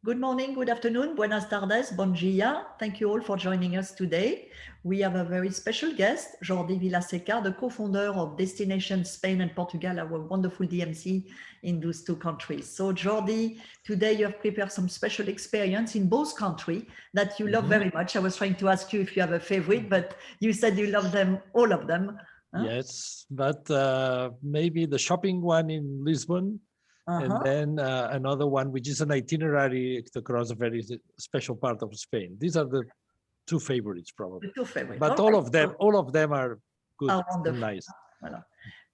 Good morning, good afternoon, buenas tardes, bon dia. Thank you all for joining us today. We have a very special guest, Jordi Vilaseca, the co-founder of Destination Spain and Portugal, our wonderful DMC in those two countries. So Jordi, today you have prepared some special experience in both countries that you love very much. I was trying to ask you if you have a favorite, but you said you love them, all of them. Huh? Yes, but maybe the shopping one in Lisbon. And then another one, which is an itinerary across a very special part of Spain. These are the two favorites, probably. The two favorites. But all of them are good and nice. Voilà.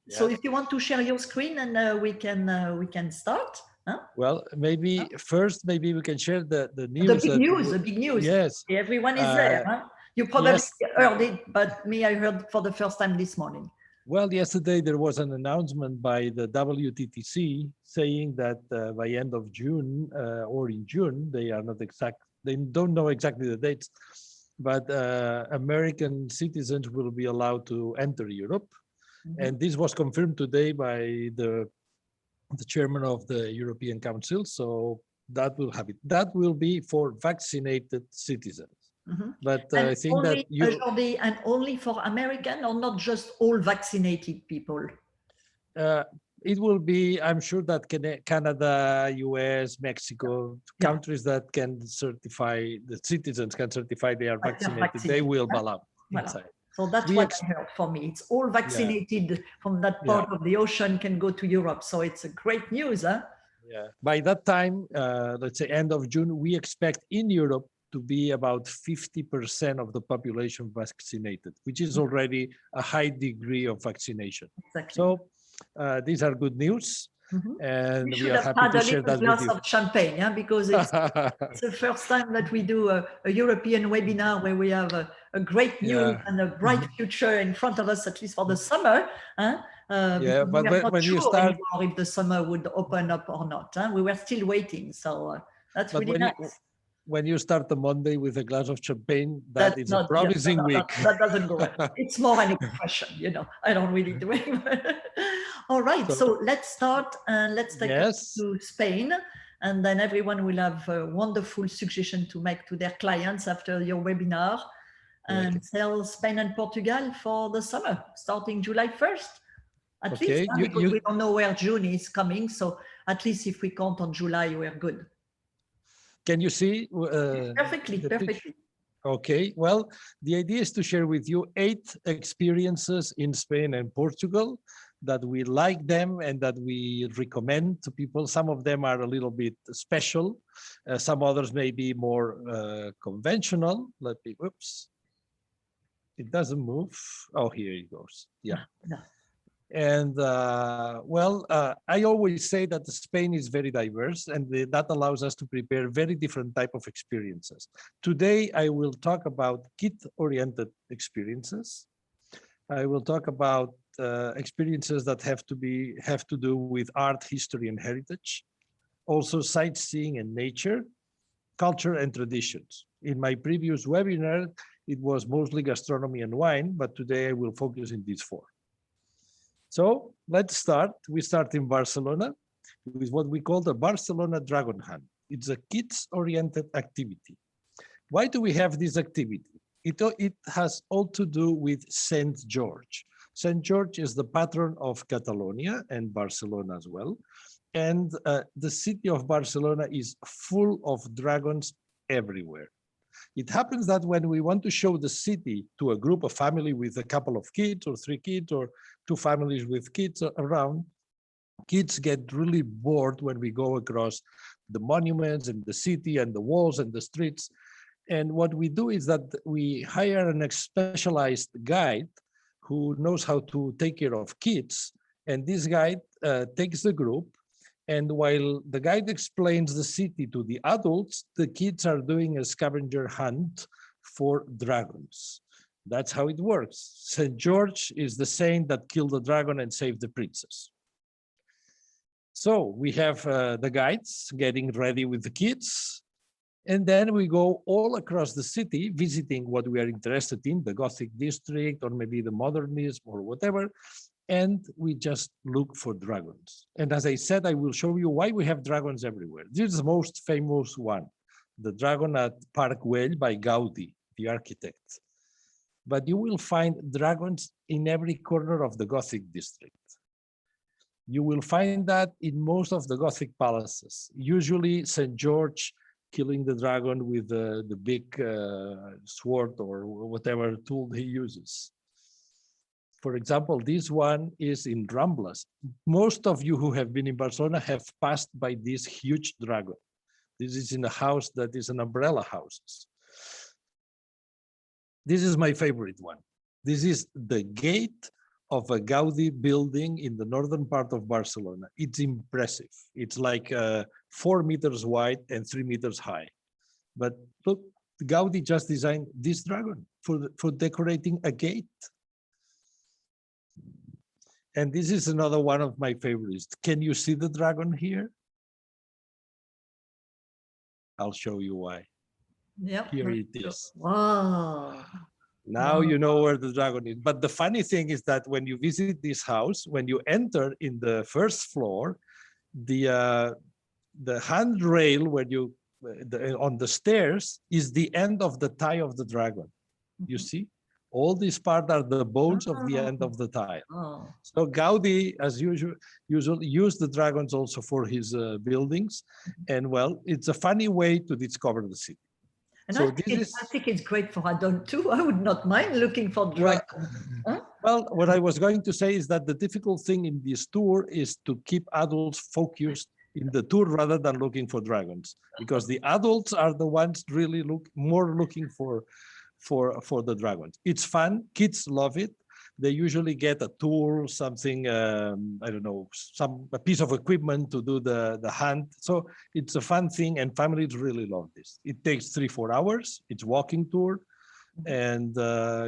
Yes. So if you want to share your screen, and we can start. Huh? Well, maybe first, maybe we can share the news. The big news. Yes. Everyone is there. Huh? You probably heard it, but me, I heard for the first time this morning. Well, yesterday there was an announcement by the WTTC saying that by end of June or in June, they don't know exactly the dates, but American citizens will be allowed to enter Europe. And this was confirmed today by the chairman of the European Council. So that will have it. That will be for vaccinated citizens. But I think that and only for American, or not just all vaccinated people? It will be, I'm sure that Canada, US, Mexico, countries that can certify, the citizens can certify they are vaccinated, they will allow inside. So that's what I heard for me. It's all vaccinated from that part of the ocean can go to Europe. So it's a great news, huh? Yeah. By that time, let's say end of June, we expect in Europe to be about 50% of the population vaccinated, which is already a high degree of vaccination. Exactly. So these are good news. And we are happy to share that with you. Glass of champagne, yeah, because it's the first time that we do a European webinar where we have a great news and a bright future in front of us, at least for the summer. Huh? But when you start, if the summer would open up or not, huh? We were still waiting, so that's really nice. When you start the Monday with a glass of champagne, that is a promising week. That doesn't go well. It's more an expression, you know. I don't really do it. All right, so let's start and let's take us to Spain, and then everyone will have a wonderful suggestion to make to their clients after your webinar, and sell Spain and Portugal for the summer, starting July 1st. At least, because we don't know where June is coming, so at least if we count on July, we're good. Can you see? Perfectly. Okay, well, the idea is to share with you 8 experiences in Spain and Portugal that we like them and that we recommend to people. Some of them are a little bit special. Some others may be more conventional. Let me, whoops. It doesn't move. Oh, here it goes. Yeah. And I always say that Spain is very diverse, and that allows us to prepare very different type of experiences. Today, I will talk about kid-oriented experiences. I will talk about experiences that have to do with art, history, and heritage. Also, sightseeing and nature, culture and traditions. In my previous webinar, it was mostly gastronomy and wine, but today I will focus in these 4. So let's start. We start in Barcelona with what we call the Barcelona Dragon Hunt. It's a kids-oriented activity. Why do we have this activity? It has all to do with Saint George. Saint George is the patron of Catalonia and Barcelona as well. And the city of Barcelona is full of dragons everywhere. It happens that when we want to show the city to a group of family with a couple of kids or 3 kids or 2 families with kids around, kids get really bored when we go across the monuments and the city and the walls and the streets. And what we do is that we hire a specialized guide who knows how to take care of kids. And this guide takes the group. And while the guide explains the city to the adults, the kids are doing a scavenger hunt for dragons. That's how it works. St. George is the saint that killed the dragon and saved the princess. So we have the guides getting ready with the kids. And then we go all across the city visiting what we are interested in, the Gothic district or maybe the modernism or whatever. and we just look for dragons. And as I said, I will show you why we have dragons everywhere. This is the most famous one, the dragon at Park Güell by Gaudi, the architect. But you will find dragons in every corner of the Gothic district. You will find that in most of the Gothic palaces, usually St. George killing the dragon with the big sword or whatever tool he uses. For example, this one is in Ramblas. Most of you who have been in Barcelona have passed by this huge dragon. This is in a house that is an umbrella house. This is my favorite one. This is the gate of a Gaudi building in the northern part of Barcelona. It's impressive. It's like 4 meters wide and 3 meters high. But look, Gaudi just designed this dragon for decorating a gate. And this is another one of my favorites. Can you see the dragon here? I'll show you why. Yep. Here it is. Wow. Now you know where the dragon is. But the funny thing is that when you visit this house, when you enter in the first floor, the handrail where you on the stairs is the end of the thigh of the dragon. You see, all these parts are the bones of the end of the thigh. So Gaudi, as usual, used the dragons also for his buildings, and well, it's a funny way to discover the city. And so I think it's great for adults too. I would not mind looking for dragons. Well, what I was going to say is that the difficult thing in this tour is to keep adults focused in the tour rather than looking for dragons, because the adults are the ones really looking for the dragons. It's fun. Kids love it. They usually get a tool, something, I don't know, a piece of equipment to do the hunt. So it's a fun thing, and families really love this. It takes 3-4 hours. It's walking tour, and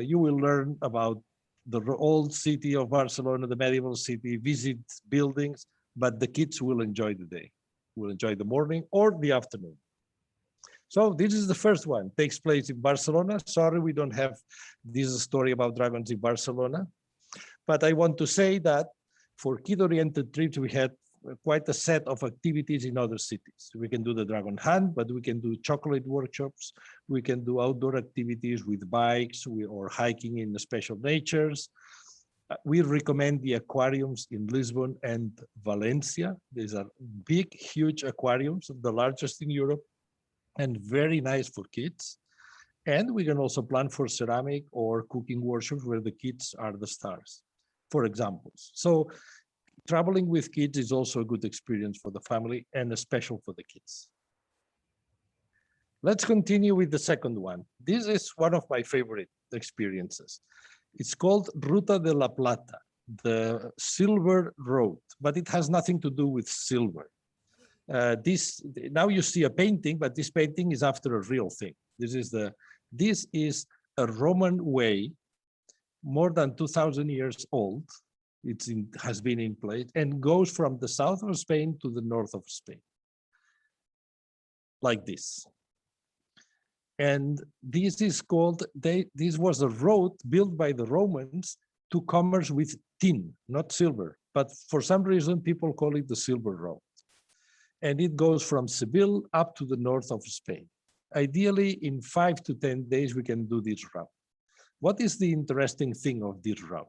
you will learn about the old city of Barcelona, the medieval city, visit buildings, but the kids will enjoy the day, will enjoy the morning or the afternoon. So this is the first one, takes place in Barcelona. Sorry, we don't have this story about dragons in Barcelona. But I want to say that for kid-oriented trips, we had quite a set of activities in other cities. We can do the dragon hunt, but we can do chocolate workshops. We can do outdoor activities with bikes or hiking in the special natures. We recommend the aquariums in Lisbon and Valencia. These are big, huge aquariums, the largest in Europe, and very nice for kids. And we can also plan for ceramic or cooking workshops where the kids are the stars, for examples. So traveling with kids is also a good experience for the family and especially for the kids. Let's continue with the second one. This is one of my favorite experiences. It's called Ruta de la Plata, the Silver Road, but it has nothing to do with silver. Now you see a painting, but this painting is after a real thing. This is a Roman way, more than 2,000 years old. Has been in place and goes from the south of Spain to the north of Spain, like this. And this is called, this was a road built by the Romans to commerce with tin, not silver. But for some reason, people call it the Silver Road. And it goes from Seville up to the north of Spain. Ideally, in 5 to 10 days, we can do this route. What is the interesting thing of this route?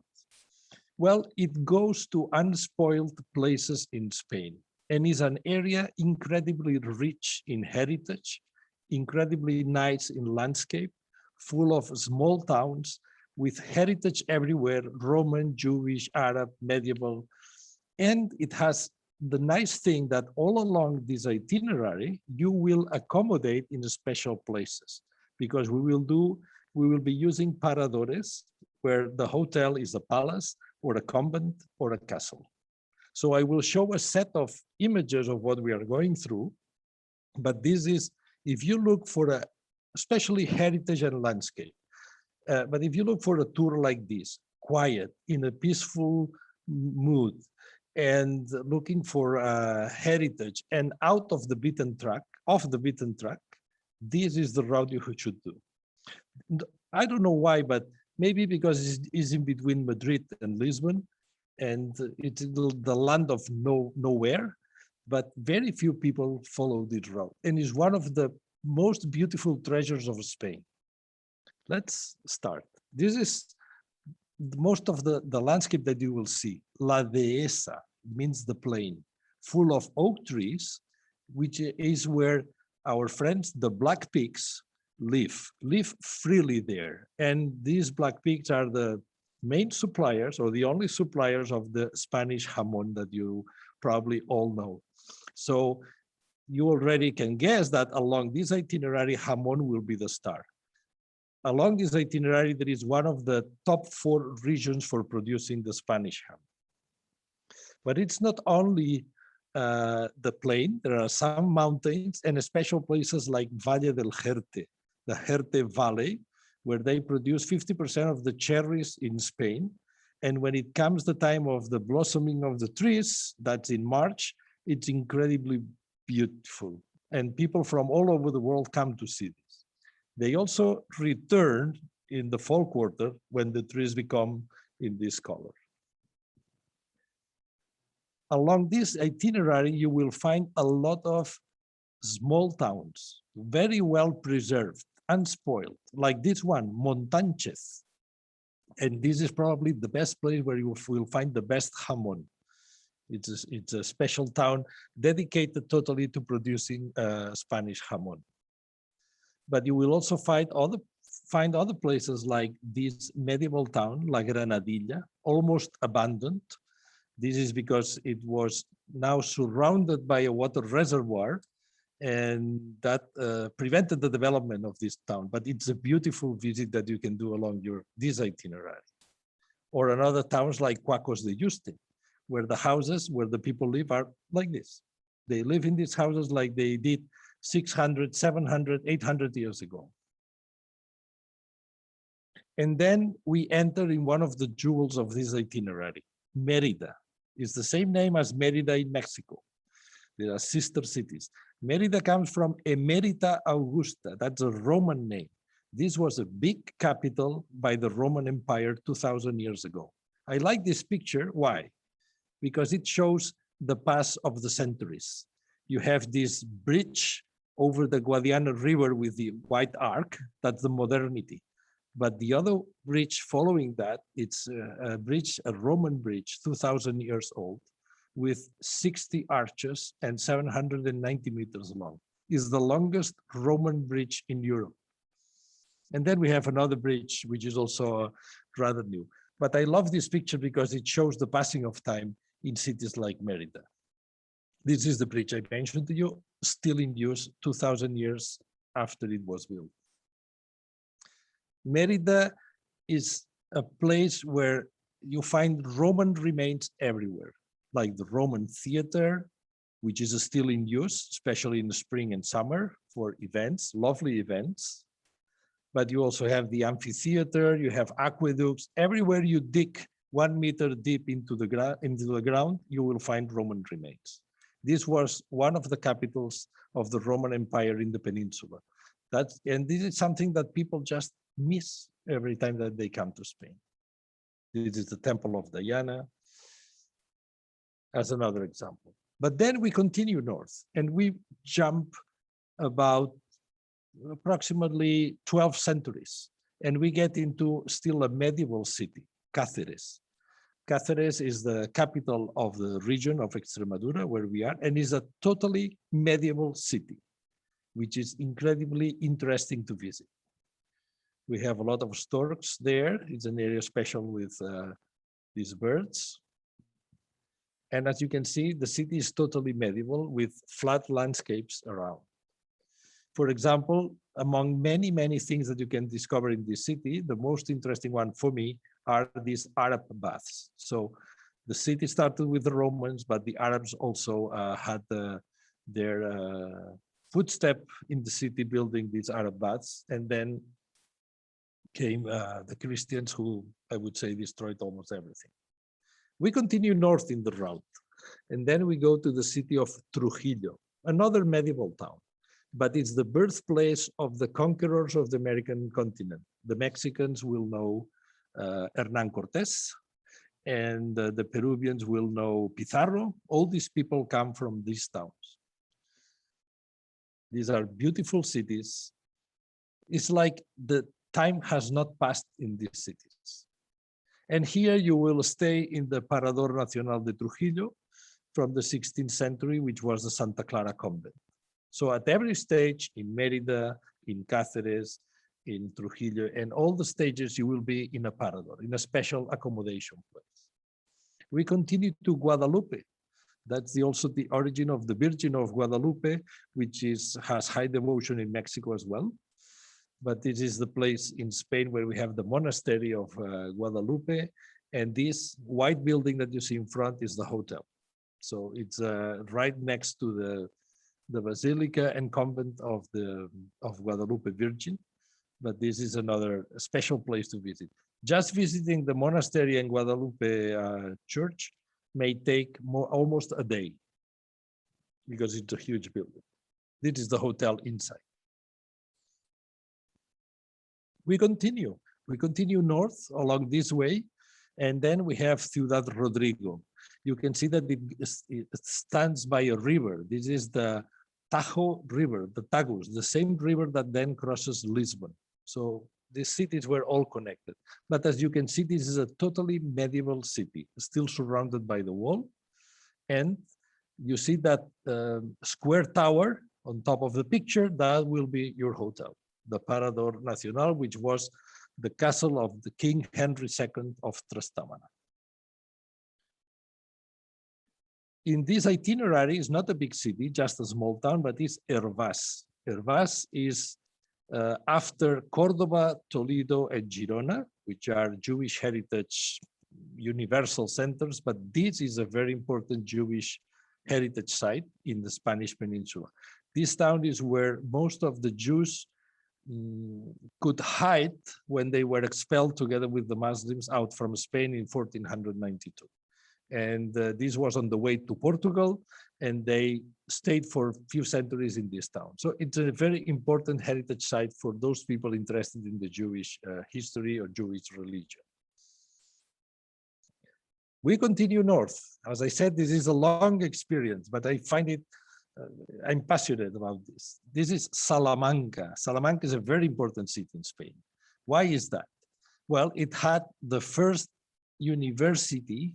Well, it goes to unspoiled places in Spain and is an area incredibly rich in heritage, incredibly nice in landscape, full of small towns with heritage everywhere, Roman, Jewish, Arab, medieval. And it has the nice thing that all along this itinerary, you will accommodate in special places, because we will be using paradores, where the hotel is a palace or a convent or a castle. So I will show a set of images of what we are going through, but this is, if you look for especially heritage and landscape, but if you look for a tour like this, quiet, in a peaceful mood, and looking for heritage and out of the beaten track, this is the route you should do. I don't know why, but maybe because it's in between Madrid and Lisbon, and it's the land of nowhere, but very few people follow this route, and is one of the most beautiful treasures of Spain. Let's start. This is most of the landscape that you will see. La Dehesa means the plain, full of oak trees, which is where our friends, the black pigs, live freely there. And these black pigs are the main suppliers, or the only suppliers, of the Spanish jamon that you probably all know. So you already can guess that along this itinerary, jamon will be the star. Along this itinerary, there is one of the top 4 regions for producing the Spanish ham. But it's not only the plain. There are some mountains and special places like Valle del Jerte, the Jerte Valley, where they produce 50% of the cherries in Spain. And when it comes the time of the blossoming of the trees, that's in March, it's incredibly beautiful. And people from all over the world come to see this. They also return in the fall quarter when the trees become in this color. Along this itinerary, you will find a lot of small towns, very well preserved, unspoiled, like this one, Montánchez. And this is probably the best place where you will find the best jamon. It's a special town dedicated totally to producing Spanish jamon. But you will also find other places like this medieval town, La Granadilla, almost abandoned. This is because it was now surrounded by a water reservoir, and that prevented the development of this town. But it's a beautiful visit that you can do along this itinerary. Or another towns like Cuacos de Yuste, where the houses where the people live are like this. They live in these houses like they did 600, 700, 800 years ago. And then we enter in one of the jewels of this itinerary, Mérida. It's the same name as Mérida in Mexico. They are sister cities. Mérida comes from Emerita Augusta. That's a Roman name. This was a big capital by the Roman Empire 2000 years ago. I like this picture. Why? Because it shows the pass of the centuries. You have this bridge over the Guadiana River with the white arc. That's the modernity. But the other bridge following that, it's a Roman bridge, 2000 years old, with 60 arches and 790 meters long. It's the longest Roman bridge in Europe. And then we have another bridge, which is also rather new. But I love this picture because it shows the passing of time in cities like Mérida. This is the bridge I mentioned to you, still in use 2000 years after it was built. Mérida is a place where you find Roman remains everywhere, like the Roman theater, which is still in use, especially in the spring and summer for events, lovely events. But you also have the amphitheater, you have aqueducts. Everywhere you dig 1 meter deep into the ground, you will find Roman remains. This was one of the capitals of the Roman Empire in the peninsula. And this is something that people just miss every time that they come to Spain. This is the Temple of Diana, as another example. But then we continue north and we jump about approximately 12 centuries, and we get into still a medieval city, Cáceres. Cáceres is the capital of the region of Extremadura where we are, and is a totally medieval city, which is incredibly interesting to visit. We have a lot of storks there. It's an area special with these birds. And as you can see, the city is totally medieval with flat landscapes around. For example, among many, many things that you can discover in this city, the most interesting one for me are these Arab baths. So the city started with the Romans, but the Arabs also had their footstep in the city building these Arab baths. And then came the Christians who, I would say, destroyed almost everything. We continue north in the route, and then we go to the city of Trujillo, another medieval town. But it's the birthplace of the conquerors of the American continent. The Mexicans will know Hernán Cortés, and the Peruvians will know Pizarro. All these people come from these towns. These are beautiful cities. It's like the time has not passed in these cities. And here you will stay in the Parador Nacional de Trujillo from the 16th century, which was the Santa Clara convent. So at every stage, in Mérida, in Cáceres, in Trujillo, and all the stages, you will be in a Parador, in a special accommodation place. We continue to Guadalupe. That's also the origin of the Virgin of Guadalupe, which has high devotion in Mexico as well. But this is the place in Spain where we have the monastery of Guadalupe. And this white building that you see in front is the hotel. So it's right next to the Basilica and convent of Guadalupe Virgin. But this is another special place to visit. Just visiting the monastery and Guadalupe church may take almost a day because it's a huge building. This is the hotel inside. We continue north along this way, and then we have Ciudad Rodrigo. You can see that it stands by a river. This is the Tajo River, the Tagus, the same river that then crosses Lisbon. So these cities were all connected. But as you can see, this is a totally medieval city, still surrounded by the wall. And you see that square tower on top of the picture, that will be your hotel, the Parador Nacional, which was the castle of the King Henry II of Trastámara. In this itinerary, it's not a big city, just a small town, but it's Hervás. Hervás is after Cordoba, Toledo, and Girona, which are Jewish heritage universal centers, but this is a very important Jewish heritage site in the Spanish Peninsula. This town is where most of the Jews could hide when they were expelled together with the Muslims out from Spain in 1492. And this was on the way to Portugal, and they stayed for a few centuries in this town. So it's a very important heritage site for those people interested in the Jewish history or Jewish religion. We continue north. As I said, this is a long experience, but I find it, I'm passionate about this. This is Salamanca. Salamanca is a very important city in Spain. Why is that? Well, it had the first university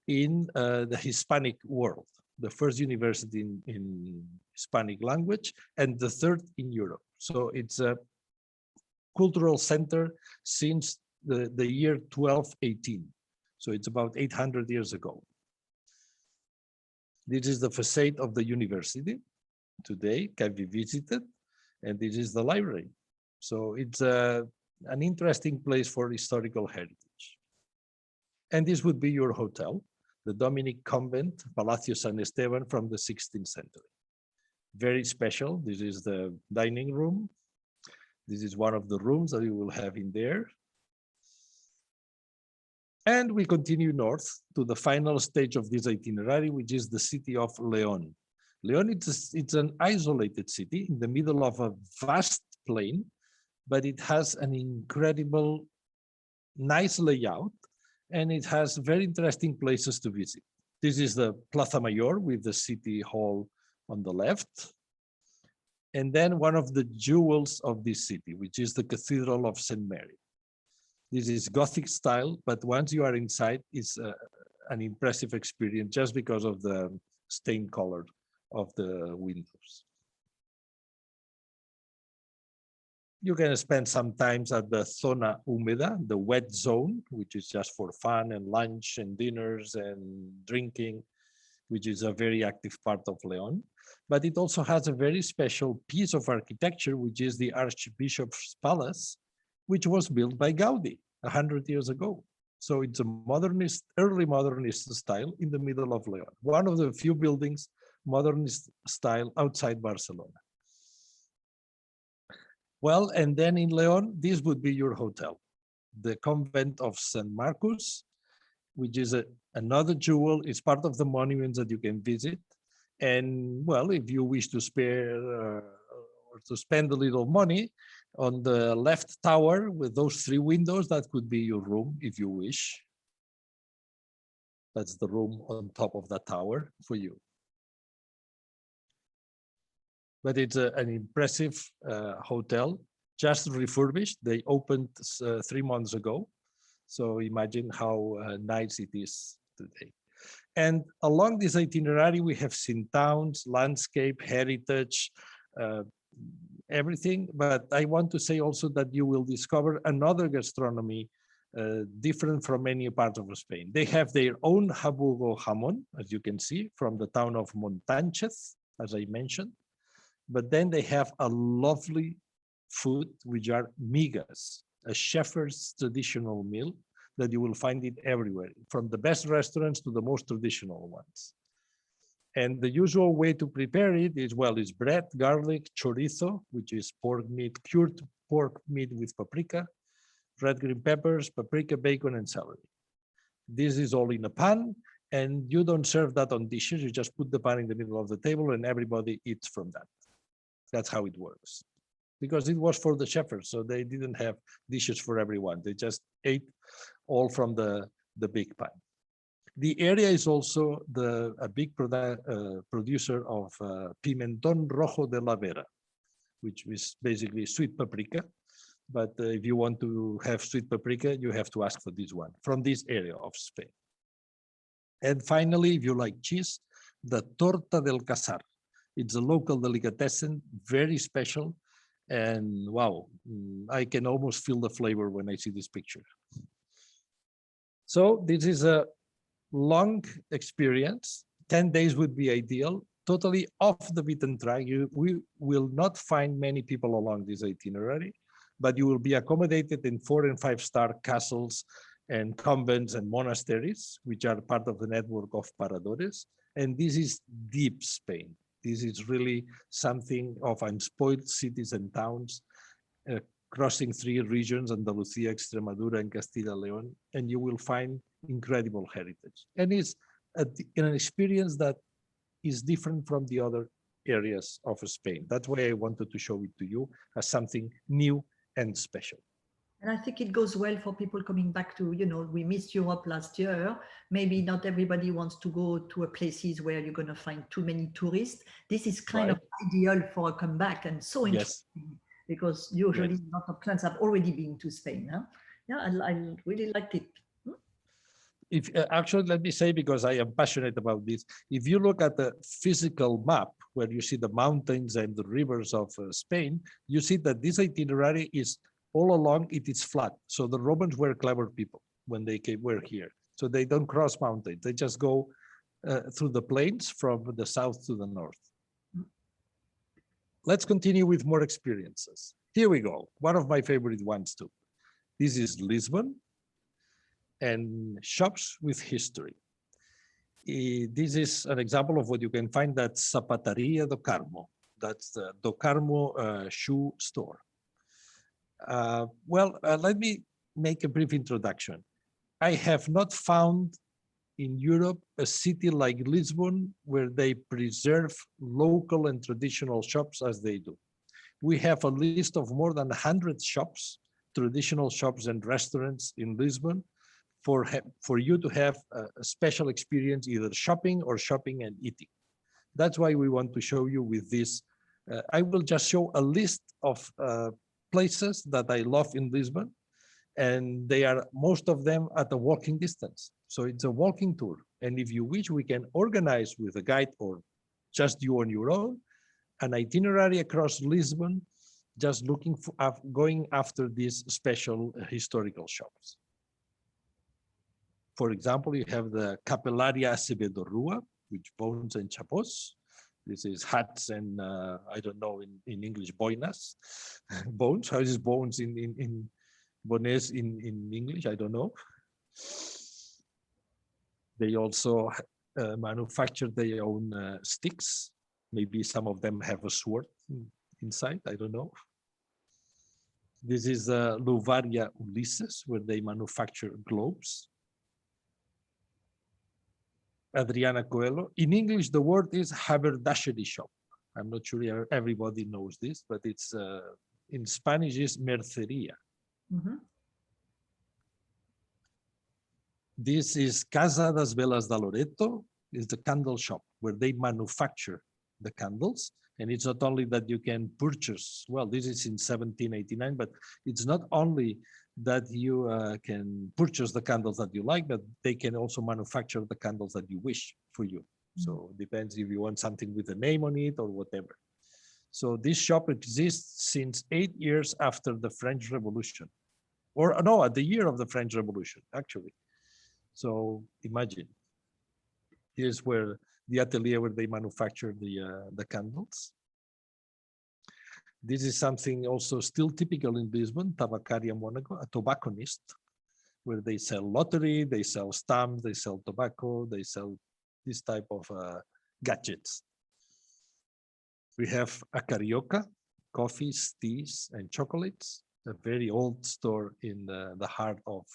in the Hispanic world, the first university in Hispanic language, and the third in Europe. So it's a cultural center since the year 1218. So it's about 800 years ago. This is the facade of the university today, can be visited, and this is the library. So it's an interesting place for historical heritage. And this would be your hotel, the Dominic Convent, Palacio San Esteban from the 16th century. Very special. This is the dining room. This is one of the rooms that you will have in there. And we continue north to the final stage of this itinerary, which is the city of León. León, it's an isolated city in the middle of a vast plain, but it has an incredible, nice layout, and it has very interesting places to visit. This is the Plaza Mayor with the city hall on the left. And then one of the jewels of this city, which is the Cathedral of St. Mary. This is Gothic style, but once you are inside, it's an impressive experience just because of the stained color of the windows. You can spend some time at the Zona Húmeda, the wet zone, which is just for fun and lunch and dinners and drinking, which is a very active part of León. But it also has a very special piece of architecture, which is the Archbishop's Palace, which was built by Gaudi 100 years ago. So it's a modernist, early modernist style in the middle of León. One of the few buildings, modernist style outside Barcelona. Well, and then in León, this would be your hotel. The convent of St. Marcus, which is another jewel. It's part of the monuments that you can visit. And well, if you wish to spare or to spend a little money, on the left tower with those 3 windows, that could be your room if you wish. That's the room on top of the tower for you. But it's an impressive hotel, just refurbished. They opened 3 months ago. So imagine how nice it is today. And along this itinerary, we have seen towns, landscape, heritage, everything. But I want to say also that you will discover another gastronomy different from many parts of Spain. They have their own jabugo jamon, as you can see, from the town of Montánchez, as I mentioned. But then they have a lovely food, which are migas, a shepherd's traditional meal that you will find it everywhere, from the best restaurants to the most traditional ones. And the usual way to prepare it is, well, it's bread, garlic, chorizo, which is pork meat, cured pork meat with paprika, red green peppers, paprika, bacon, and celery. This is all in a pan, and you don't serve that on dishes. You just put the pan in the middle of the table and everybody eats from that. That's how it works. Because it was for the shepherds, so they didn't have dishes for everyone. They just ate all from the big pan. The area is also a big producer of pimentón rojo de la Vera, which is basically sweet paprika. But if you want to have sweet paprika, you have to ask for this one from this area of Spain. And finally, if you like cheese, the torta del Casar. It's a local delicatessen, very special. And wow, I can almost feel the flavor when I see this picture. So this is a long experience. 10 days would be ideal, totally off the beaten track. We will not find many people along this itinerary, but you will be accommodated in 4- and 5-star castles and convents and monasteries, which are part of the network of paradores. And this is deep Spain. This is really something of unspoiled cities and towns, crossing 3 regions, Andalusia, Extremadura, and Castilla-León, and you will find incredible heritage. And it's an experience that is different from the other areas of Spain. That's why I wanted to show it to you as something new and special. And I think it goes well for people coming back to, we missed Europe last year. Maybe not everybody wants to go to a places where you're going to find too many tourists. This is kind of ideal for a comeback and so interesting because usually a lot of clients have already been to Spain. Huh? Yeah, I really liked it. If actually, let me say, because I am passionate about this, if you look at the physical map where you see the mountains and the rivers of Spain, you see that this itinerary is all along, it is flat. So the Romans were clever people when they were here. So they don't cross mountains. They just go through the plains from the south to the north. Let's continue with more experiences. Here we go. One of my favorite ones too. This is Lisbon and shops with history. This is an example of what you can find at Zapataria do Carmo. That's the do Carmo shoe store. Let me make a brief introduction. I have not found in Europe a city like Lisbon where they preserve local and traditional shops as they do. We have a list of more than 100 shops, traditional shops and restaurants in Lisbon for you to have a special experience, either shopping or shopping and eating. That's why we want to show you with this. I will just show a list of places that I love in Lisbon, and they are most of them at a walking distance. So it's a walking tour. And if you wish, we can organize with a guide or just you on your own, an itinerary across Lisbon, just looking for going after these special historical shops. For example, you have the Capelaria Acevedo Rua, which bones and chapos. This is hats and I don't know in English, boinas, bones. How is bones in bones in English? I don't know. They also manufacture their own sticks. Maybe some of them have a sword inside. I don't know. This is Luvaria Ulises, where they manufacture globes. Adriana Coelho. In English, the word is haberdashery shop. I'm not sure everybody knows this, but it's in Spanish is mercería. Mm-hmm. This is Casa das Velas da Loreto, is the candle shop where they manufacture the candles. And it's not only that you can purchase, well, this is in 1789, but it's not only that you can purchase the candles that you like, but they can also manufacture the candles that you wish for you. So it depends if you want something with a name on it or whatever. So this shop exists since 8 years after the French Revolution, or no, at the year of the French Revolution, actually. So imagine, here's where the atelier where they manufacture the candles. This is something also still typical in Lisbon, Tabacaria Monaco, a tobacconist, where they sell lottery, they sell stamps, they sell tobacco, they sell this type of gadgets. We have a Carioca, coffees, teas, and chocolates, a very old store in the heart of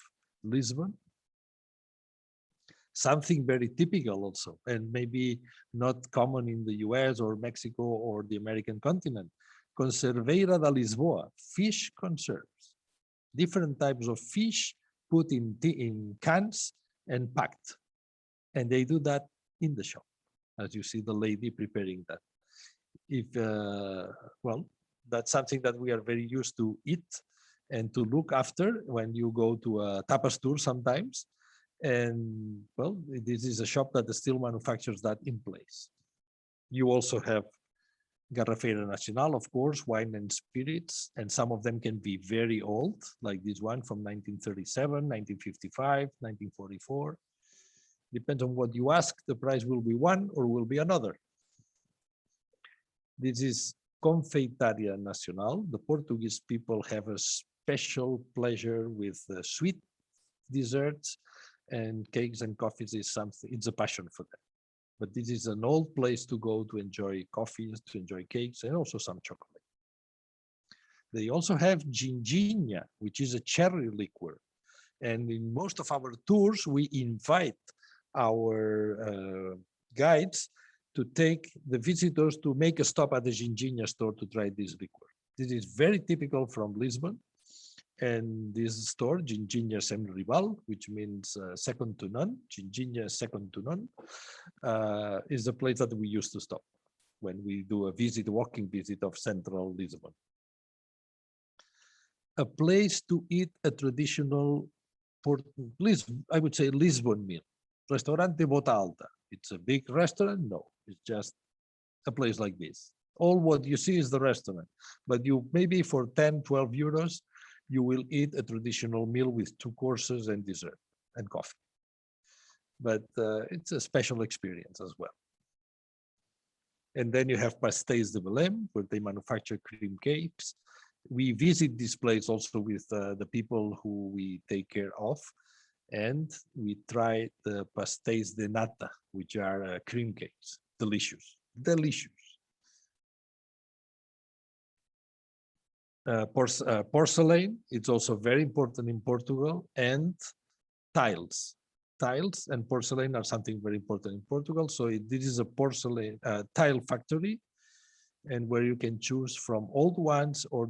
Lisbon. Something very typical also, and maybe not common in the US or Mexico or the American continent. Conserveira da Lisboa, fish conserves. Different types of fish put in cans and packed. And they do that in the shop, as you see the lady preparing that. If well, that's something that we are very used to eat and to look after when you go to a tapas tour sometimes. And well, this is a shop that still manufactures that in place. You also have Garrafeira Nacional, of course, wine and spirits, and some of them can be very old, like this one from 1937, 1955, 1944. Depends on what you ask, the price will be one or will be another. This is Confeitaria Nacional. The Portuguese people have a special pleasure with sweet desserts, and cakes and coffees is something, it's a passion for them. But this is an old place to go to enjoy coffees, to enjoy cakes, and also some chocolate. They also have ginginha, which is a cherry liqueur. And in most of our tours, we invite our guides to take the visitors to make a stop at the ginginha store to try this liqueur. This is very typical from Lisbon. And this store, Ginginha Sem Rival, which means second to none, Ginginha second to none, is the place that we used to stop when we do a visit, walking visit of central Lisbon. A place to eat a traditional, I would say Lisbon meal. Restaurante Bota Alta. It's a big restaurant? No, it's just a place like this. All what you see is the restaurant, but you maybe for 10, 12 euros, you will eat a traditional meal with 2 courses and dessert and coffee. But it's a special experience as well. And then you have Pastéis de Belém, where they manufacture cream cakes. We visit this place also with the people who we take care of, and we try the pastéis de nata, which are cream cakes. Delicious, delicious. Porcelain, it's also very important in Portugal, and tiles. Tiles and porcelain are something very important in Portugal. So this is a porcelain tile factory, and where you can choose from old ones, or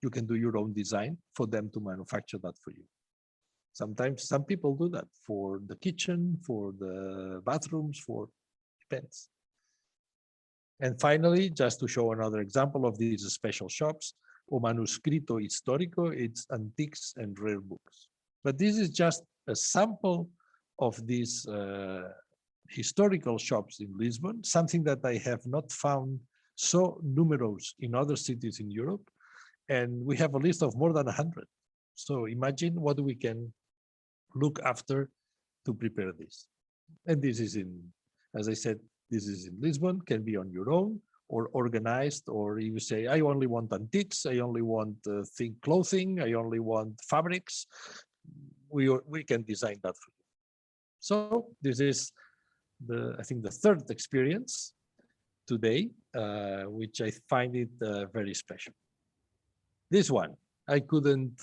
you can do your own design for them to manufacture that for you. Sometimes some people do that for the kitchen, for the bathrooms, for depends. And finally, just to show another example of these special shops, O Manuscrito Histórico, it's antiques and rare books. But this is just a sample of these historical shops in Lisbon, something that I have not found so numerous in other cities in Europe. And we have a list of more than 100. So imagine what we can look after to prepare this. And this is in, as I said, this is in Lisbon, can be on your own or organized, or you say, I only want antiques, I only want thin clothing, I only want fabrics. We can design that for you. So this is I think the third experience today, which I find it very special. This one, I couldn't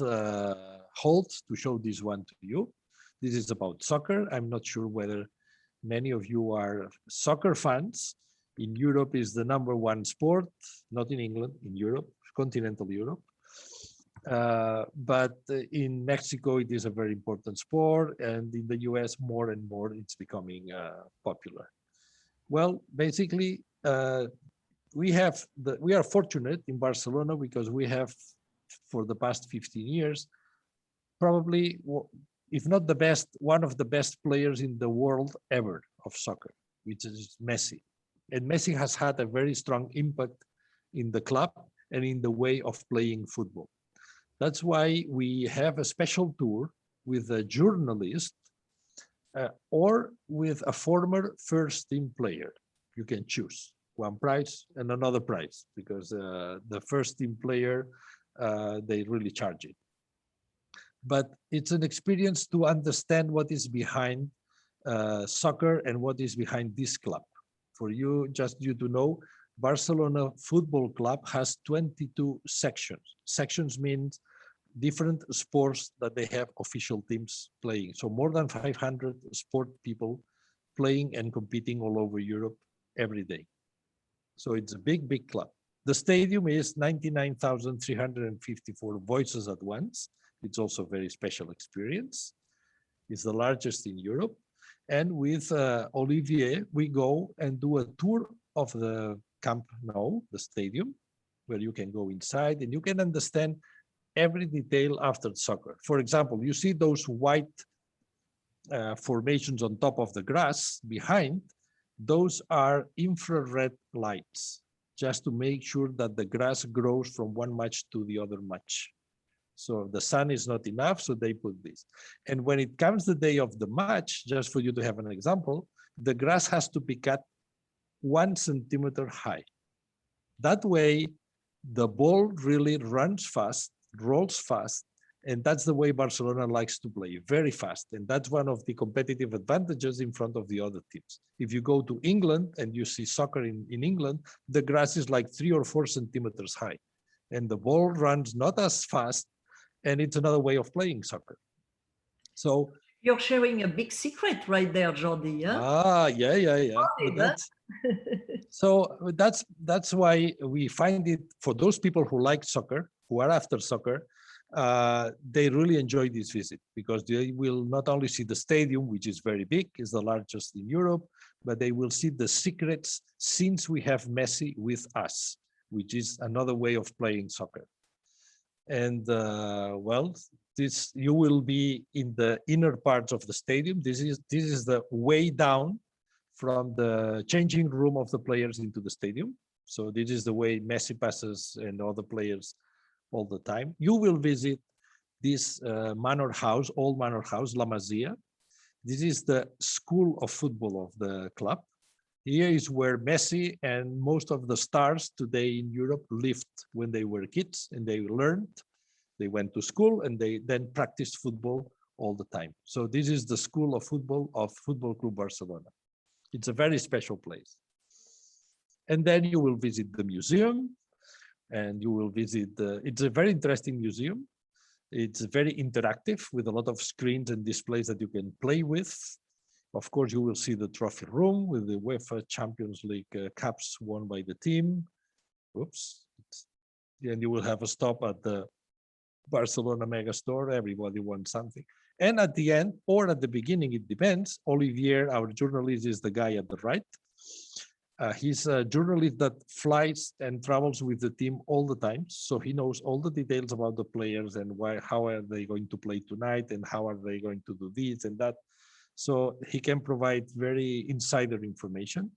hold to show this one to you. This is about soccer. I'm not sure whether many of you are soccer fans. In Europe is the #1 sport, not in England, in Europe, continental Europe. But in Mexico, it is a very important sport, and in the US, more and more, it's becoming popular. Well, basically, we are fortunate in Barcelona because we have, for the past 15 years, probably, if not the best, one of the best players in the world ever of soccer, which is Messi. And Messi has had a very strong impact in the club and in the way of playing football. That's why we have a special tour with a journalist or with a former first team player. You can choose one prize and another prize because the first team player, they really charge it. But it's an experience to understand what is behind soccer and what is behind this club. For you, just you to know, Barcelona Football Club has 22 sections. Sections means different sports that they have official teams playing. So more than 500 sport people playing and competing all over Europe every day. So it's a big, big club. The stadium is 99,354 voices at once. It's also a very special experience. It's the largest in Europe. And with Olivier, we go and do a tour of the Camp Nou, the stadium, where you can go inside and you can understand every detail after soccer. For example, you see those white formations on top of the grass behind, those are infrared lights, just to make sure that the grass grows from one match to the other match. So the sun is not enough, so they put this. And when it comes the day of the match, just for you to have an example, the grass has to be cut 1 centimeter high. That way, the ball really runs fast, rolls fast, and that's the way Barcelona likes to play, very fast. And that's one of the competitive advantages in front of the other teams. If you go to England and you see soccer in England, the grass is like 3 or 4 centimeters high. And the ball runs not as fast, and it's another way of playing soccer. So you're sharing a big secret right there, Jordi. Yeah. That's why we find it, for those people who like soccer, who are after soccer, they really enjoy this visit because they will not only see the stadium, which is very big, is the largest in Europe, but they will see the secrets since we have Messi with us, which is another way of playing soccer. And well, you will be in the inner parts of the stadium. This is the way down from the changing room of the players into the stadium. So this is the way Messi passes and other players all the time. You will visit this manor house, old manor house, La Masia. This is the school of football of the club. Here is where Messi and most of the stars today in Europe lived when they were kids, and they learned. They went to school and they then practiced football all the time. So this is the school of Football Club Barcelona. It's a very special place. And then you will visit the museum, and you will visit it's a very interesting museum. It's very interactive with a lot of screens and displays that you can play with. Of course, you will see the trophy room with the UEFA Champions League caps won by the team. Oops. And you will have a stop at the Barcelona mega store. Everybody wants something. And at the end, or at the beginning, it depends. Olivier, our journalist, is the guy at the right. He's a journalist that flies and travels with the team all the time. So he knows all the details about the players and how are they going to play tonight and how are they going to do this and that. So he can provide very insider information.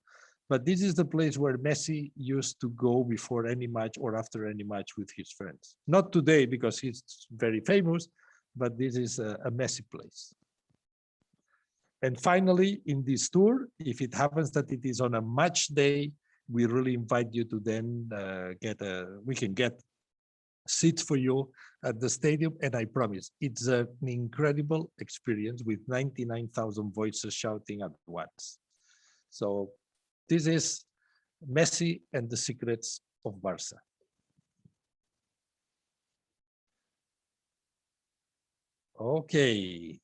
But this is the place where Messi used to go before any match or after any match with his friends. Not today because he's very famous, but this is a Messi place. And finally, in this tour, if it happens that it is on a match day, we really invite you to then we can get seats for you at the stadium. And I promise, it's an incredible experience with 99,000 voices shouting at once. So this is Messi and the secrets of Barca. Okay.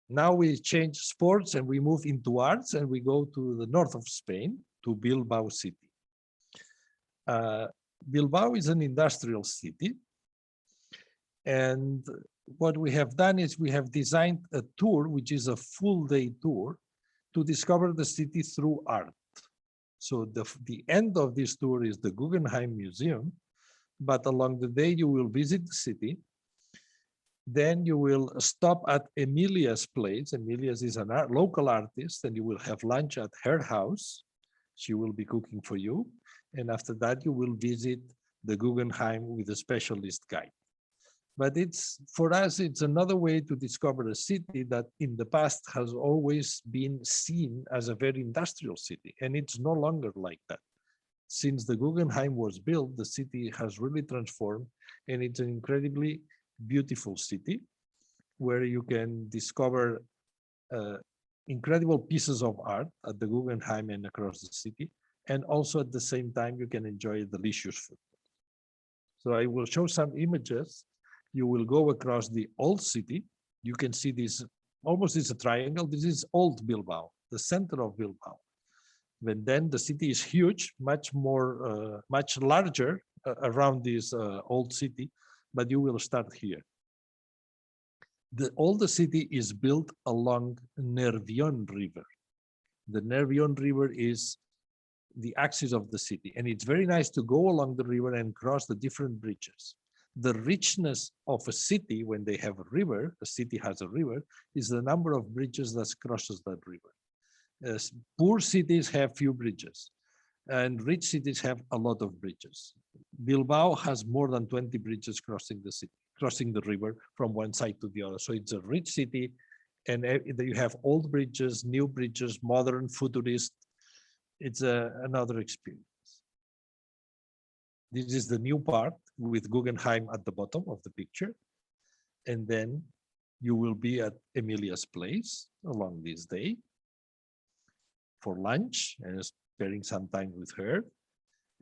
Now we change sports and we move into arts and we go to the north of Spain, to Bilbao city. Bilbao is an industrial city. And what we have done is we have designed a tour, which is a full day tour, to discover the city through art. So the end of this tour is the Guggenheim Museum, but along the day you will visit the city. Then you will stop at Emilia's place. Emilia's is a local artist, and you will have lunch at her house. She will be cooking for you. And after that, you will visit the Guggenheim with a specialist guide. But for us, it's another way to discover a city that in the past has always been seen as a very industrial city. And it's no longer like that. Since the Guggenheim was built, the city has really transformed, and it's an incredibly beautiful city where you can discover incredible pieces of art at the Guggenheim and across the city. And also at the same time, you can enjoy delicious food. So I will show some images. You will go across the old city. You can see this, almost is a triangle. This is old Bilbao, the center of Bilbao. And then the city is huge, much larger around this old city, but you will start here. All the city is built along Nervión River. The Nervión River is the axis of the city, and it's very nice to go along the river and cross the different bridges. The richness of a city, when they have a river, a city has a river, is the number of bridges that crosses that river. Poor cities have few bridges, and rich cities have a lot of bridges. Bilbao has more than 20 bridges crossing the city, crossing the river from one side to the other. So it's a rich city, and you have old bridges, new bridges, modern, futurist. It's another experience. This is the new part with Guggenheim at the bottom of the picture. And then you will be at Emilia's place along this day for lunch and spending some time with her.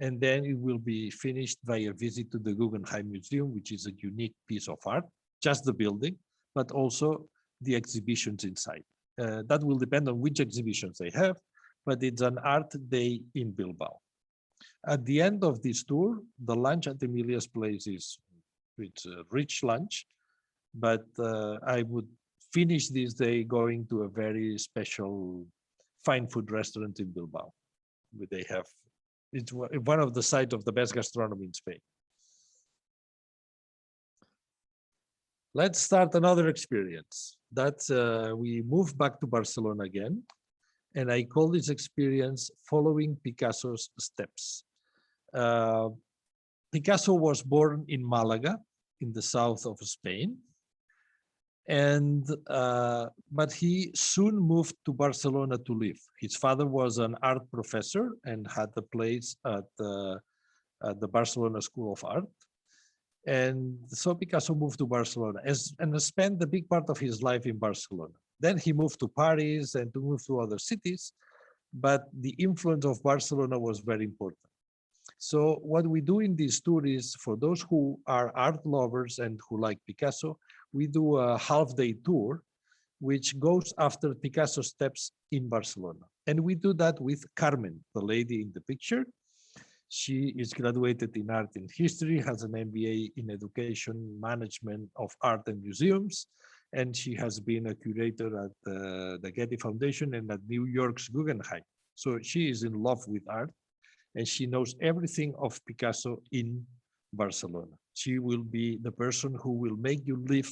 And then it will be finished by a visit to the Guggenheim Museum, which is a unique piece of art, just the building, but also the exhibitions inside. That will depend on which exhibitions they have, but it's an art day in Bilbao. At the end of this tour, the lunch at Emilia's place it's a rich lunch, but I would finish this day going to a very special fine food restaurant in Bilbao. It's one of the sites of the best gastronomy in Spain. Let's start another experience. We moved back to Barcelona again, and I call this experience Following Picasso's Steps. Picasso was born in Malaga, in the south of Spain, but he soon moved to Barcelona to live. His father was an art professor and had a place at the Barcelona School of Art. And so Picasso moved to Barcelona and spent the big part of his life in Barcelona. Then he moved to Paris and moved to other cities, but the influence of Barcelona was very important. So what we do in this tour is, for those who are art lovers and who like Picasso, we do a half-day tour, which goes after Picasso's steps in Barcelona. And we do that with Carmen, the lady in the picture. She is graduated in art and history, has an MBA in education management of art and museums, and she has been a curator at the Getty Foundation and at New York's Guggenheim. So she is in love with art, and she knows everything of Picasso in Barcelona. She will be the person who will make you live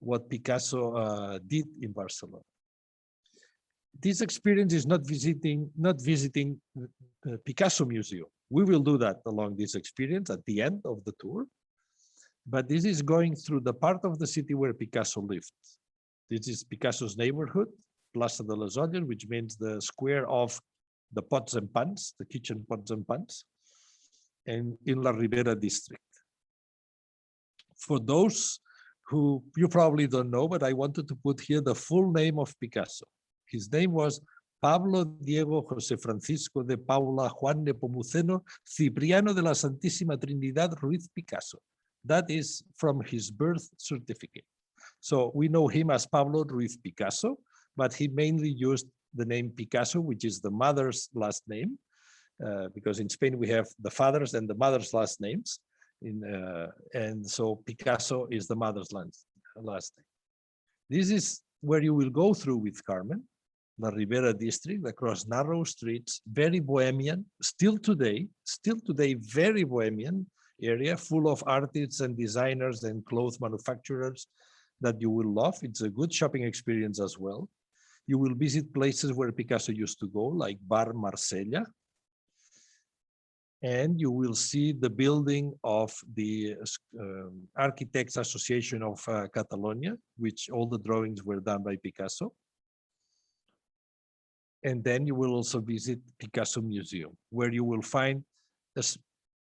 what Picasso did in Barcelona. This experience is not visiting Picasso Museum. We will do that along this experience at the end of the tour, but this is going through the part of the city where Picasso lived. This is Picasso's neighborhood, Plaza de les Olles, which means the square of the pots and pans, the kitchen pots and pans, and in La Ribera district. For those who you probably don't know, but I wanted to put here the full name of Picasso. His name was Pablo Diego José Francisco de Paula Juan Nepomuceno Cipriano de la Santísima Trinidad Ruiz Picasso. That is from his birth certificate. So we know him as Pablo Ruiz Picasso, but he mainly used the name Picasso, which is the mother's last name, because in Spain we have the father's and the mother's last names. And so Picasso is the mother's land, last name. This is where you will go through with Carmen, La Ribera district, across narrow streets, very bohemian, still today, very bohemian area, full of artists and designers and clothes manufacturers that you will love. It's a good shopping experience as well. You will visit places where Picasso used to go, like Bar Marsella. And you will see the building of the Architects Association of Catalonia, which all the drawings were done by Picasso. And then you will also visit Picasso Museum, where you will find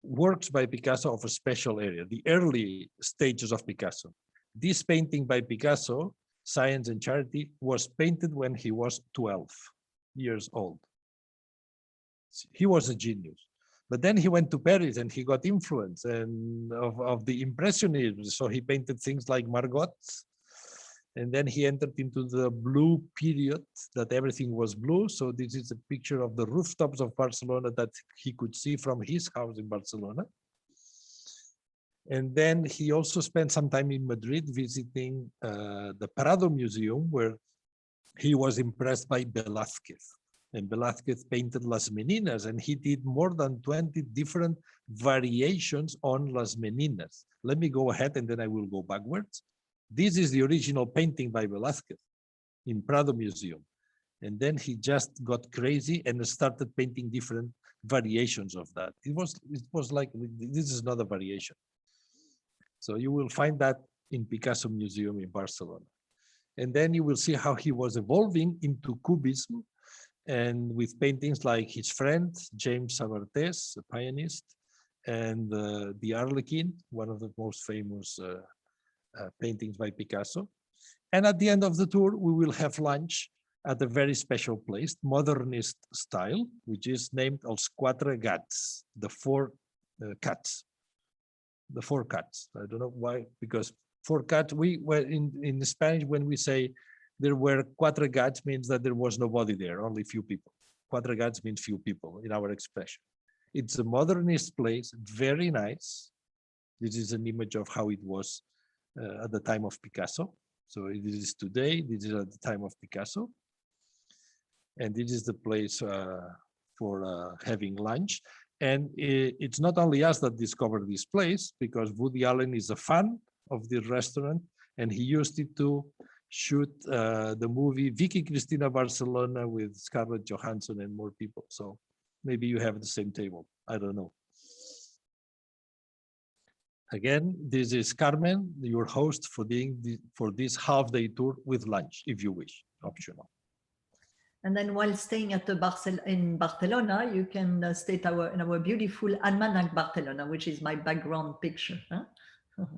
works by Picasso of a special area, the early stages of Picasso. This painting by Picasso, Science and Charity, was painted when he was 12 years old. He was a genius. But then he went to Paris and he got influence and of the Impressionism. So he painted things like Margot. And then he entered into the blue period, that everything was blue. So this is a picture of the rooftops of Barcelona that he could see from his house in Barcelona. And then he also spent some time in Madrid visiting the Prado Museum, where he was impressed by Velázquez. And Velázquez painted Las Meninas, and he did more than 20 different variations on Las Meninas. Let me go ahead and then I will go backwards. This is the original painting by Velázquez in Prado Museum. And then he just got crazy and started painting different variations of that. It was like, this is not a variation. So you will find that in Picasso Museum in Barcelona. And then you will see how he was evolving into Cubism, and with paintings like his friend, James Sabartés, a pianist, and the Arlequin, one of the most famous paintings by Picasso. And at the end of the tour, we will have lunch at a very special place, modernist style, which is named Els Quatre Gats, the four cats. The four cats. I don't know why, because four cats, we were in Spanish, when we say there were cuatro gats, means that there was nobody there, only few people. Cuatro gats means few people in our expression. It's a modernist place, very nice. This is an image of how it was at the time of Picasso. So it is today, this is at the time of Picasso. And this is the place for having lunch. And it's not only us that discovered this place, because Woody Allen is a fan of the restaurant, and he used it to shoot the movie Vicky Cristina Barcelona with Scarlett Johansson and more people. So maybe you have the same table. I don't know. Again, this is Carmen, your host for this half-day tour with lunch, if you wish, optional. And then while staying at in Barcelona, you can stay in our beautiful Almanac Barcelona, which is my background picture. Huh?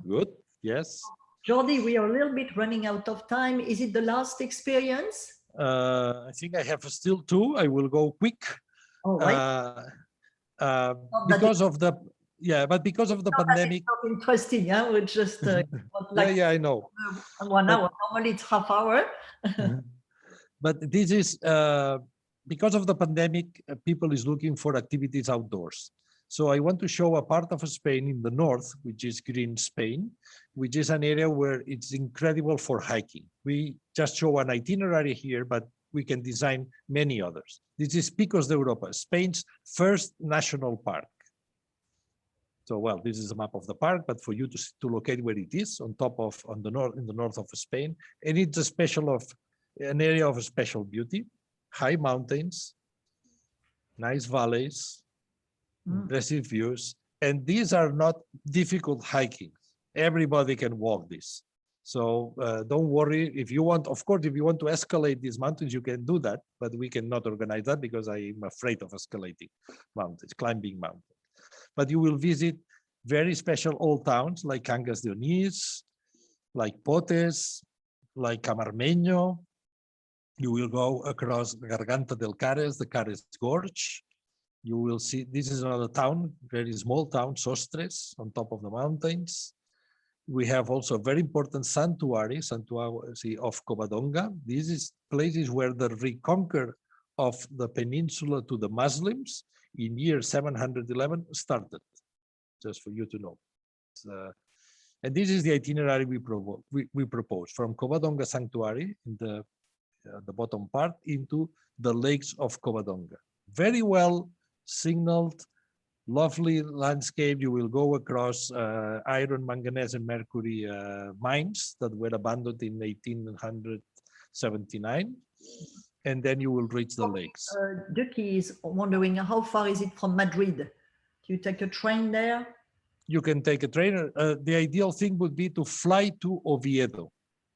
Good, yes. Jordi, we are a little bit running out of time. Is it the last experience? I think I have still two. I will go quick. All right. Because of the because of the pandemic. It's not interesting, yeah. We're just like yeah, I know. 1 hour. Normally it's half hour. But this is because of the pandemic. People is looking for activities outdoors. So I want to show a part of Spain in the north, which is Green Spain, which is an area where it's incredible for hiking. We just show an itinerary here, but we can design many others. This is Picos de Europa, Spain's first national park. So, well, this is a map of the park, but for you to locate where it is in the north of Spain, and it's an area of special beauty, high mountains, nice valleys, impressive views, and these are not difficult hiking. Everybody can walk this. So don't worry. If you want, of course, if you want to escalate these mountains, you can do that, but we cannot organize that because I'm afraid of escalating mountains, climbing mountains. But you will visit very special old towns like Cangas de Onís, like Potes, like Camarmeño. You will go across Garganta del Cares, the Cares Gorge. You will see, this is another town, very small town, Sostres, on top of the mountains. We have also a very important sanctuary of Covadonga. This is places where the reconquer of the peninsula to the Muslims in year 711 started, just for you to know. And this is the itinerary we propose from Covadonga Sanctuary in the bottom part into the lakes of Covadonga. Very well signaled, lovely landscape. You will go across iron, manganese, and mercury mines that were abandoned in 1879. And then you will reach the lakes. Ducky is wondering, how far is it from Madrid? Do you take a train there? You can take a train. The ideal thing would be to fly to Oviedo.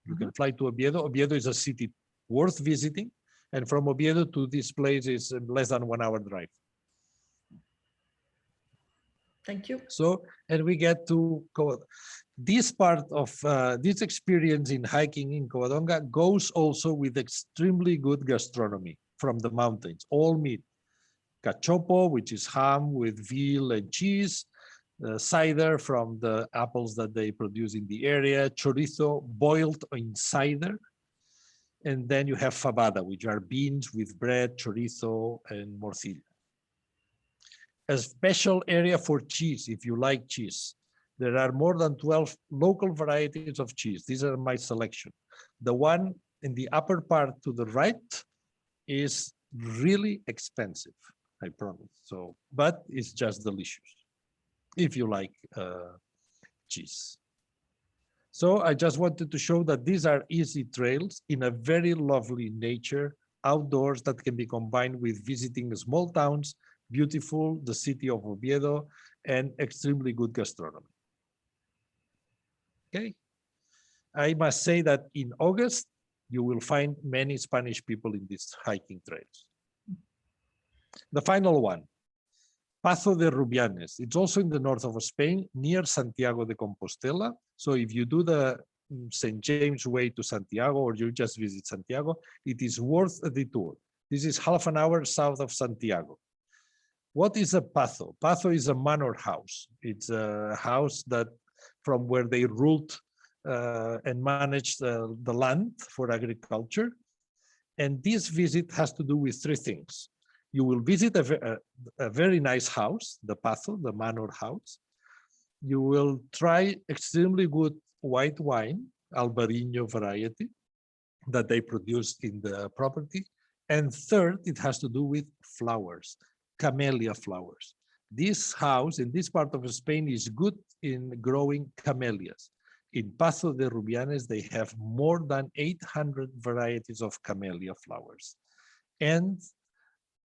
You can fly to Oviedo. Oviedo is a city worth visiting. And from Oviedo to this place is less than 1 hour drive. Thank you. So, and we get to this part of this experience in hiking in Covadonga goes also with extremely good gastronomy from the mountains, all meat. Cachopo, which is ham with veal and cheese, cider from the apples that they produce in the area, chorizo boiled in cider, and then you have fabada, which are beans with bread, chorizo, and morcilla. A special area for cheese, if you like cheese. There are more than 12 local varieties of cheese. These are my selection. The one in the upper part to the right is really expensive, I promise. So, but it's just delicious if you like cheese. So I just wanted to show that these are easy trails in a very lovely nature, outdoors, that can be combined with visiting small towns, beautiful, the city of Oviedo, and extremely good gastronomy. Okay. I must say that in August, you will find many Spanish people in these hiking trails. The final one, Pazo de Rubianes. It's also in the north of Spain, near Santiago de Compostela. So if you do the St. James Way to Santiago, or you just visit Santiago, it is worth a detour. This is half an hour south of Santiago. What is a Pazo? Pazo is a manor house. It's a house that from where they ruled and managed the land for agriculture. And this visit has to do with three things. You will visit a very nice house, the Pazo, the manor house. You will try extremely good white wine, Albarino variety, that they produce in the property. And third, it has to do with flowers, camellia flowers. This house in this part of Spain is good in growing camellias. In Pazo de Rubianes, they have more than 800 varieties of camellia flowers. And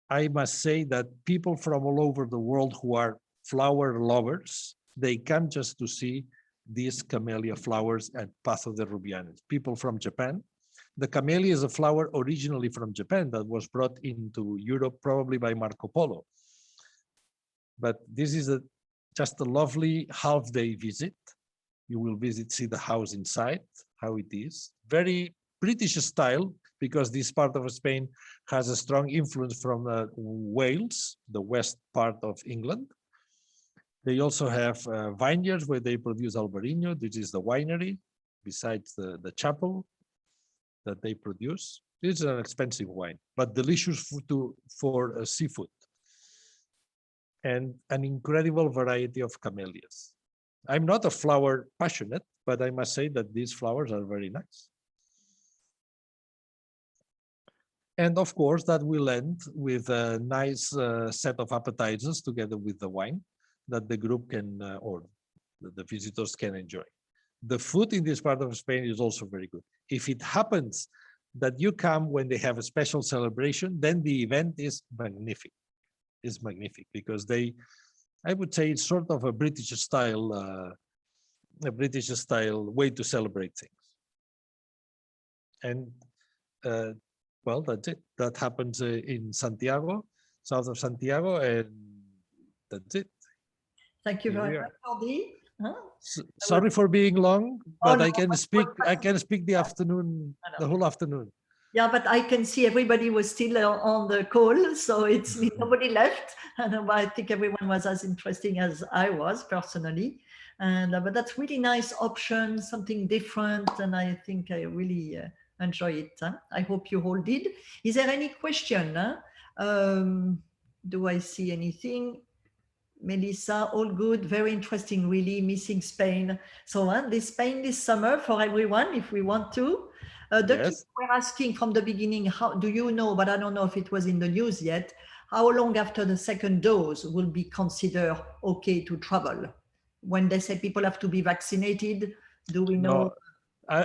I must say that people from all over the world who are flower lovers, they come just to see these camellia flowers at Pazo de Rubianes. People from Japan. The camellia is a flower originally from Japan that was brought into Europe probably by Marco Polo. But this is just a lovely half-day visit. You will see the house inside, how it is. Very British style, because this part of Spain has a strong influence from Wales, the west part of England. They also have vineyards where they produce Albarino. This is the winery, besides the chapel that they produce. This is an expensive wine, but delicious for seafood. And an incredible variety of camellias. I'm not a flower passionate, but I must say that these flowers are very nice. And of course, that will end with a nice set of appetizers together with the wine that the group can, or the visitors can enjoy. The food in this part of Spain is also very good. If it happens that you come when they have a special celebration, then the event is magnific. It's magnific because I would say it's sort of a British style way to celebrate things. And well, that's it. That happens in Santiago, south of Santiago, and that's it. Thank you very much, Jordi. Sorry for being long, but I can speak the afternoon, the whole afternoon. Yeah, but I can see everybody was still on the call, so it's nobody left. And I think everyone was as interesting as I was personally. And but that's really nice option, something different, and I think I really enjoy it. I hope you all did. Is there any question? Do I see anything? Melissa, all good, very interesting, really, missing Spain. So this Spain this summer for everyone, if we want to. The kids were asking from the beginning, how do you know, but I don't know if it was in the news yet, how long after the second dose will be considered okay to travel? When they say people have to be vaccinated, do we know? No,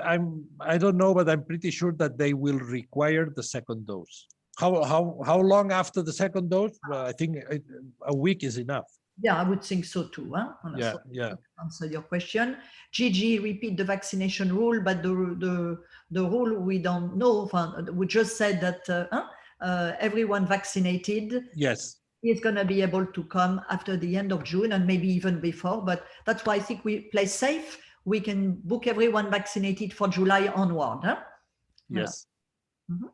I don't know, but I'm pretty sure that they will require the second dose. How long after the second dose? Well, I think a week is enough. Yeah, I would think so too. Yeah, so yeah. Answer your question. Gigi, repeat the vaccination rule, but the rule we don't know. We just said that everyone vaccinated is going to be able to come after the end of June and maybe even before. But that's why I think we play safe. We can book everyone vaccinated for July onward. Yes. Mm-hmm.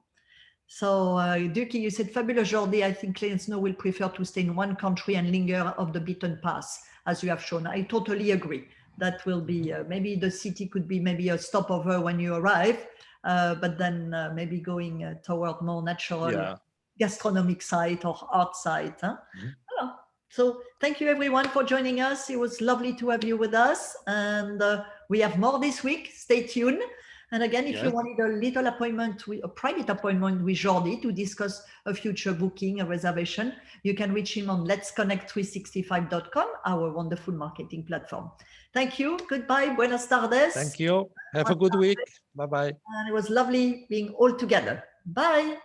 So, Duki, you said fabulous, Jordi. I think clients now will prefer to stay in one country and linger off the beaten path, as you have shown. I totally agree. That will be, maybe the city could be maybe a stopover when you arrive, but then maybe going toward more natural gastronomic site or art site. Mm-hmm. So thank you everyone for joining us. It was lovely to have you with us. And we have more this week. Stay tuned. And again, if you wanted a little appointment, a private appointment with Jordi to discuss a future booking, a reservation, you can reach him on letsconnect365.com, our wonderful marketing platform. Thank you. Goodbye. Buenas tardes. Thank you. Have a good week. Bye-bye. And it was lovely being all together. Bye.